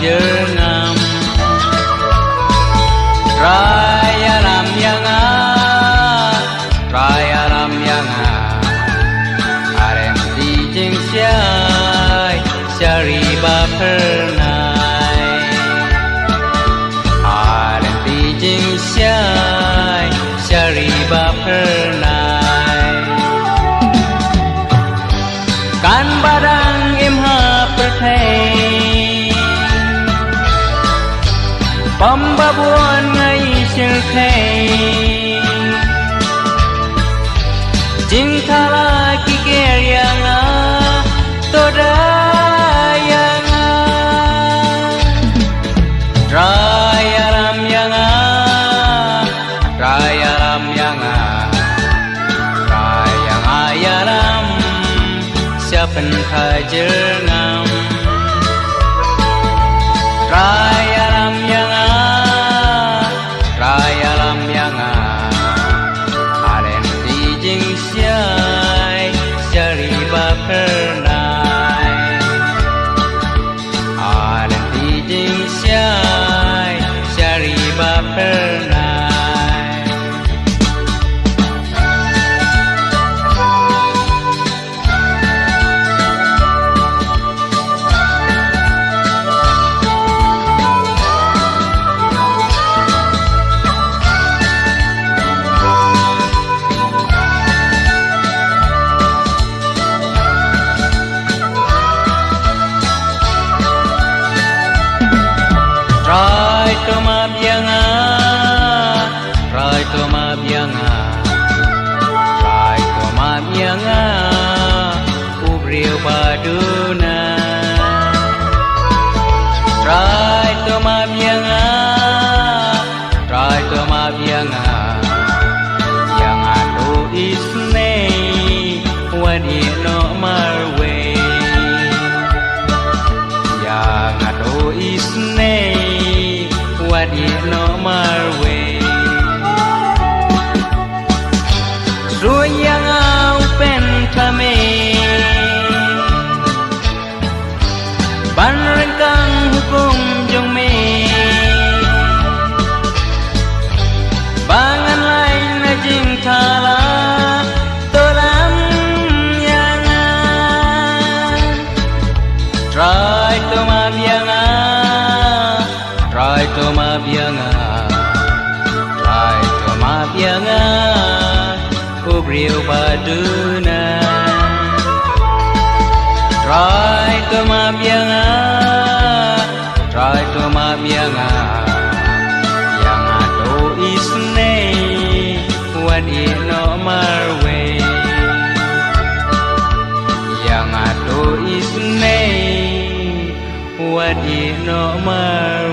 jernam Raya lam yang Raya lam yang Arem di jeng syai Syari bapernai Arem di jeng syai Syari bapernai Kan badang imha perthei Pembabuan ngai sirthei Jing thala kiker yang toda yang Raya lam yang Raya lam yang Raya ayalam Siapen kajernam Raya lam yang Raya lam yang Aren di jing syai Syari bapernai Aren di jing syai Syari bapernai Rai to mabyanga Rai to mabyanga Rai to mabyanga Ubriu baduna Rai to mabyanga Rai to mabyanga Yang atu isne Wadi no marwe Yang atu isne Wadi no marwe Suyang au pentame Ban rengkang hukum jong me Bangan lain na jing thala Tolam yang Try to mabyanga Try to mabyanga Try to mabyanga Ubriu baduna Try to mabyanga Try to mabyanga Yang atu isne Wadi no marwe Yang atu isne Wadi no marwe